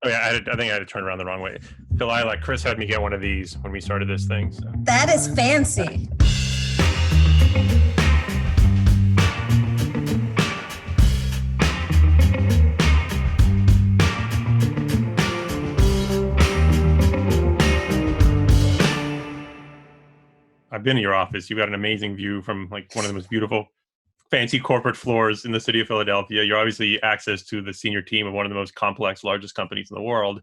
Oh yeah, I think I had to turn around the wrong way. Dalila, Chris had me get one of these when we started this thing. So. That is fancy. I've been in your office. You've got an amazing view from like one of the most beautiful, fancy corporate floors in the city of Philadelphia. You're obviously access to the senior team of one of the most complex, largest companies in the world.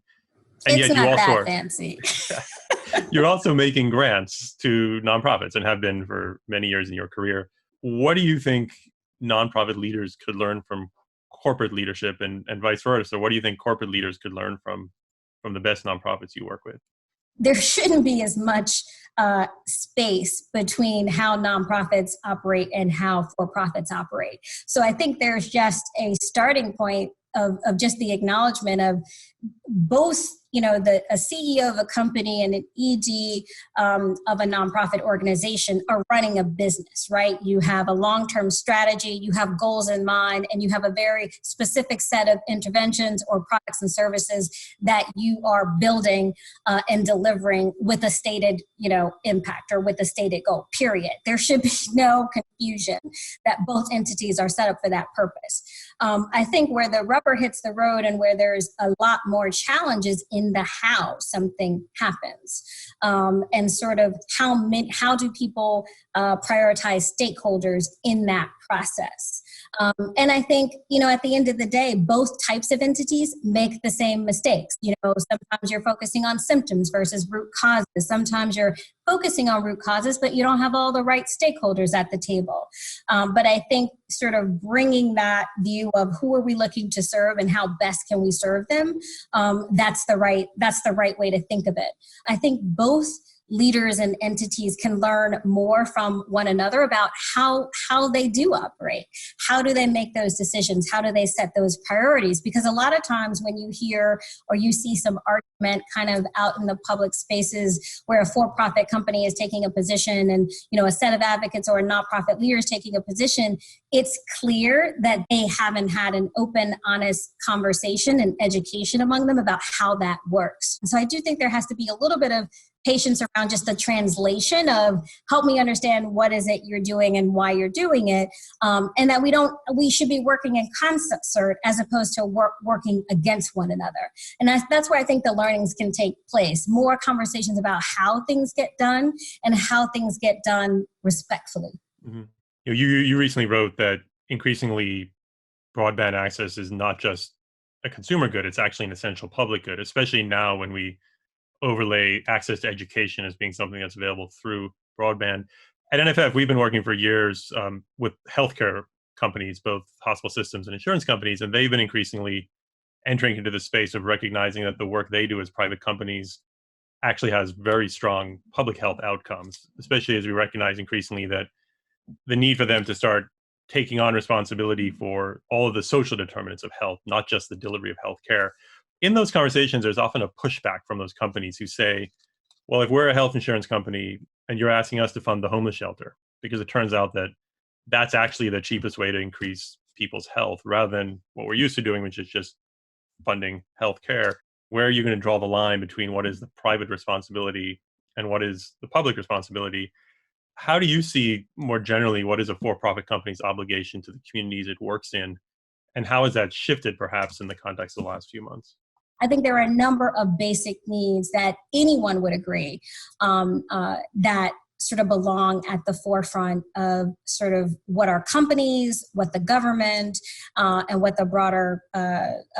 And it's yet not you also that are fancy. You're also making grants to nonprofits and have been for many years in your career. What do you think nonprofit leaders could learn from corporate leadership and vice versa? So what do you think corporate leaders could learn from the best nonprofits you work with? There shouldn't be as much space between how nonprofits operate and how for-profits operate. So I think there's just a starting point of just the acknowledgement of both, a CEO of a company and an ED of a nonprofit organization are running a business, right? You have a long-term strategy, you have goals in mind, and you have a very specific set of interventions or products and services that you are building and delivering with a stated, impact or with a stated goal, period. There should be no confusion that both entities are set up for that purpose. I think where the rubber hits the road and where there's a lot more challenges in the how something happens, and sort of how do people prioritize stakeholders in that process. And I think, at the end of the day, both types of entities make the same mistakes. Sometimes you're focusing on symptoms versus root causes. Sometimes you're focusing on root causes, but you don't have all the right stakeholders at the table. But I think sort of bringing that view of who are we looking to serve and how best can we serve them, that's the right way to think of it. I think both leaders and entities can learn more from one another about how they do operate. How do they make those decisions? How do they set those priorities? Because a lot of times when you hear or you see some argument kind of out in the public spaces where a for-profit company is taking a position and, a set of advocates or a nonprofit leader is taking a position, it's clear that they haven't had an open, honest conversation and education among them about how that works. So I do think there has to be a little bit of patience around just the translation of help me understand what is it you're doing and why you're doing it, and that we should be working in concert as opposed to working against one another. And that's where I think the learnings can take place. More conversations about how things get done and how things get done respectfully. Mm-hmm. You recently wrote that increasingly broadband access is not just a consumer good, it's actually an essential public good, especially now when we overlay access to education as being something that's available through broadband. At NFF, we've been working for years with healthcare companies, both hospital systems and insurance companies, and they've been increasingly entering into the space of recognizing that the work they do as private companies actually has very strong public health outcomes, especially as we recognize increasingly that the need for them to start taking on responsibility for all of the social determinants of health, not just the delivery of healthcare. In those conversations, there's often a pushback from those companies who say, well, if we're a health insurance company and you're asking us to fund the homeless shelter, because it turns out that that's actually the cheapest way to increase people's health rather than what we're used to doing, which is just funding healthcare, where are you going to draw the line between what is the private responsibility and what is the public responsibility? How do you see more generally what is a for-profit company's obligation to the communities it works in? And how has that shifted perhaps in the context of the last few months? I think there are a number of basic needs that anyone would agree that sort of belong at the forefront of sort of what our companies, what the government, and what the broader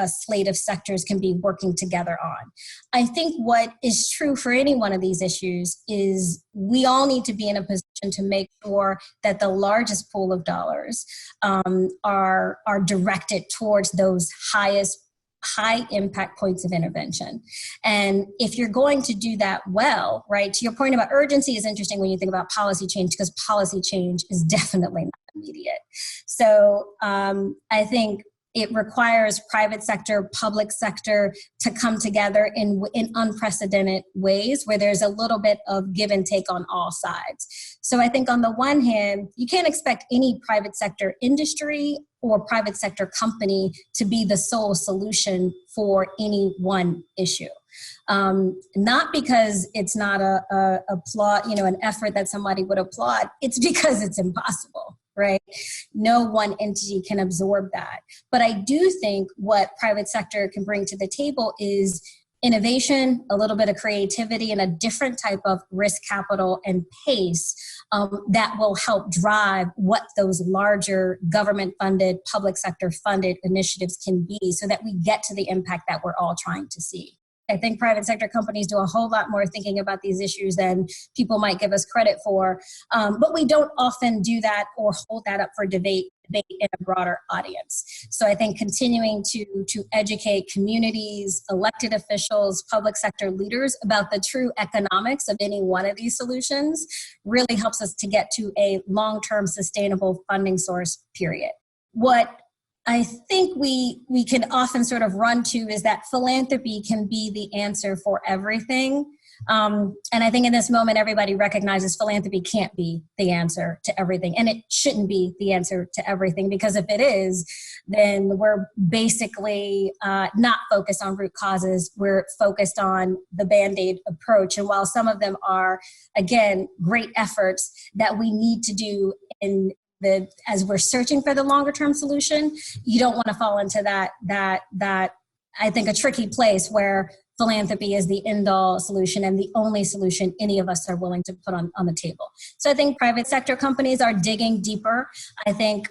slate of sectors can be working together on. I think what is true for any one of these issues is we all need to be in a position to make sure that the largest pool of dollars are directed towards those high impact points of intervention. And if you're going to do that well, right, to your point about urgency is interesting when you think about policy change, because policy change is definitely not immediate. So I think it requires private sector, public sector to come together in unprecedented ways where there's a little bit of give and take on all sides. So I think on the one hand, you can't expect any private sector industry or private sector company to be the sole solution for any one issue. Not because it's not an effort that somebody would applaud. It's because it's impossible, right? No one entity can absorb that. But I do think what private sector can bring to the table is innovation, a little bit of creativity, and a different type of risk capital and pace that will help drive what those larger government-funded, public sector-funded initiatives can be so that we get to the impact that we're all trying to see. I think private sector companies do a whole lot more thinking about these issues than people might give us credit for. But we don't often do that or hold that up for debate in a broader audience. So I think continuing to educate communities, elected officials, public sector leaders about the true economics of any one of these solutions really helps us to get to a long-term sustainable funding source, period. What I think we can often sort of run to is that philanthropy can be the answer for everything. And I think in this moment, everybody recognizes philanthropy can't be the answer to everything. And it shouldn't be the answer to everything, because if it is, then we're basically not focused on root causes. We're focused on the Band-Aid approach. And while some of them are, again, great efforts that we need to do as we're searching for the longer term solution, you don't want to fall into that I think a tricky place where philanthropy is the end all solution and the only solution any of us are willing to put on the table. So I think private sector companies are digging deeper. I think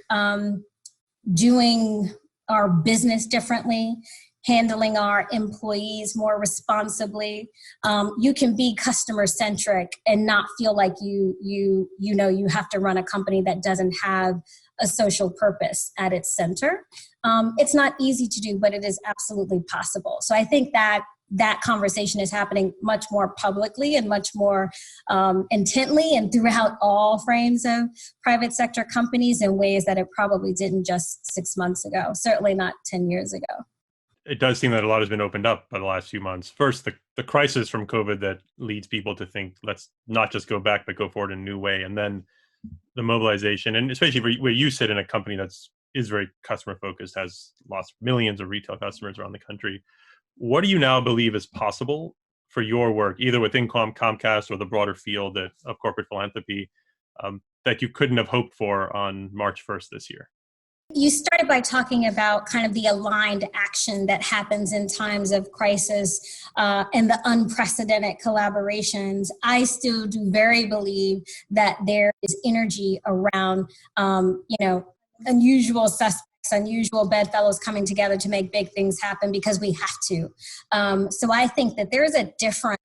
doing our business differently, handling our employees more responsibly. You can be customer centric and not feel like you have to run a company that doesn't have a social purpose at its center. It's not easy to do, but it is absolutely possible. So I think that conversation is happening much more publicly and much more intently and throughout all frames of private sector companies in ways that it probably didn't just 6 months ago, certainly not 10 years ago. It does seem that a lot has been opened up by the last few months. First, the crisis from COVID that leads people to think, let's not just go back, but go forward in a new way. And then the mobilization, and especially where you sit in a company is very customer focused, has lost millions of retail customers around the country. What do you now believe is possible for your work, either within Comcast or the broader field of corporate philanthropy, that you couldn't have hoped for on March 1st this year? You started by talking about kind of the aligned action that happens in times of crisis and the unprecedented collaborations. I still do very believe that there is energy around, unusual suspects, unusual bedfellows coming together to make big things happen because we have to. So I think that there is a different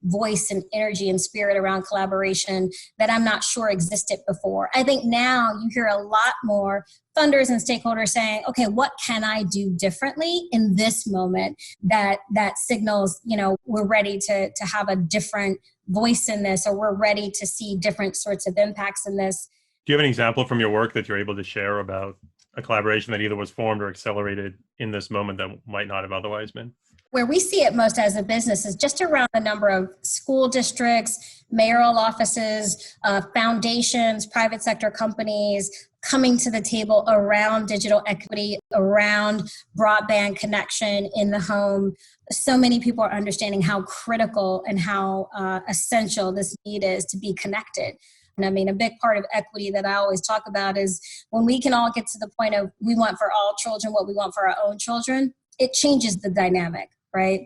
voice and energy and spirit around collaboration that I'm not sure existed before. I think now you hear a lot more funders and stakeholders saying, okay, what can I do differently in this moment that signals, we're ready to have a different voice in this, or we're ready to see different sorts of impacts in this. Do you have an example from your work that you're able to share about a collaboration that either was formed or accelerated in this moment that might not have otherwise been? Where we see it most as a business is just around the number of school districts, mayoral offices, foundations, private sector companies coming to the table around digital equity, around broadband connection in the home. So many people are understanding how critical and how essential this need is to be connected. And I mean, a big part of equity that I always talk about is when we can all get to the point of we want for all children what we want for our own children, it changes the dynamic. Right.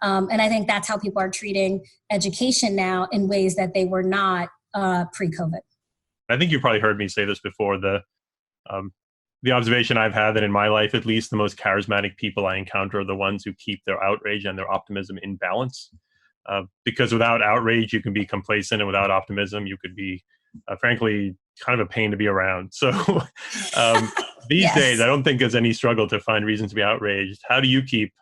And I think that's how people are treating education now in ways that they were not pre-COVID. I think you probably heard me say this before. The observation I've had that in my life, at least, the most charismatic people I encounter are the ones who keep their outrage and their optimism in balance. Because without outrage, you can be complacent, and without optimism, you could be, frankly, kind of a pain to be around. So these days, I don't think there's any struggle to find reasons to be outraged. How do you keep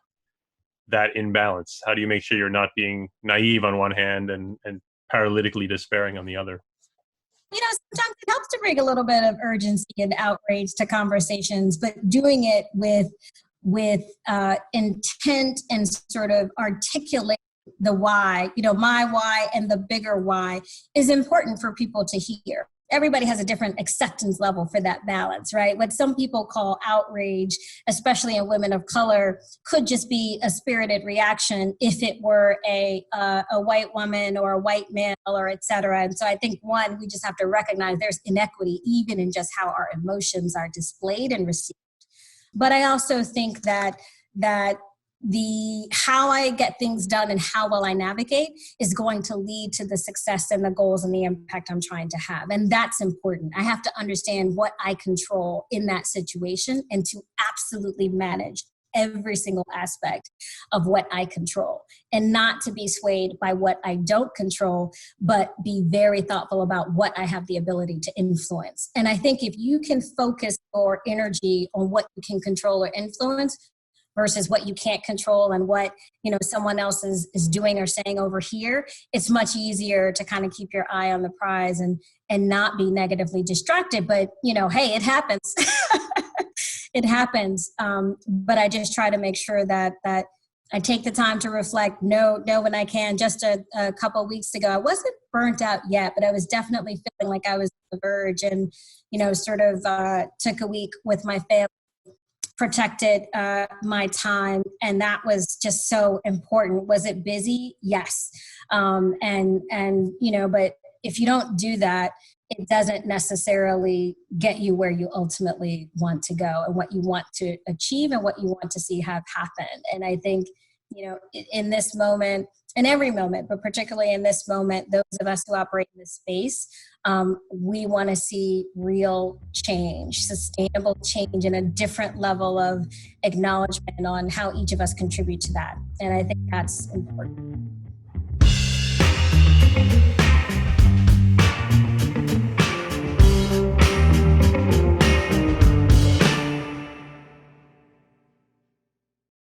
that in balance? How do you make sure you're not being naive on one hand and paralytically despairing on the other? sometimes it helps to bring a little bit of urgency and outrage to conversations, but doing it with intent and sort of articulate the why, my why and the bigger why is important for people to hear. Everybody has a different acceptance level for that balance, right? What some people call outrage, especially in women of color, could just be a spirited reaction if it were a white woman or a white male or et cetera. And so I think, one, we just have to recognize there's inequity even in just how our emotions are displayed and received. But I also think that the how I get things done and how well I navigate is going to lead to the success and the goals and the impact I'm trying to have. And that's important. I have to understand what I control in that situation and to absolutely manage every single aspect of what I control, and not to be swayed by what I don't control, but be very thoughtful about what I have the ability to influence. And I think if you can focus your energy on what you can control or influence versus what you can't control and what someone else is doing or saying over here, it's much easier to kind of keep your eye on the prize and not be negatively distracted. But hey, it happens. It happens. But I just try to make sure that I take the time to reflect, know when I can. Just a couple of weeks ago, I wasn't burnt out yet, but I was definitely feeling like I was on the verge, and sort of took a week with my family, protected my time, and that was just so important. Was it busy? Yes. But if you don't do that, it doesn't necessarily get you where you ultimately want to go and what you want to achieve and what you want to see have happen. And I think, in this moment, in every moment, but particularly in this moment, those of us who operate in this space, we want to see real change, sustainable change, and a different level of acknowledgement on how each of us contribute to that. And I think that's important.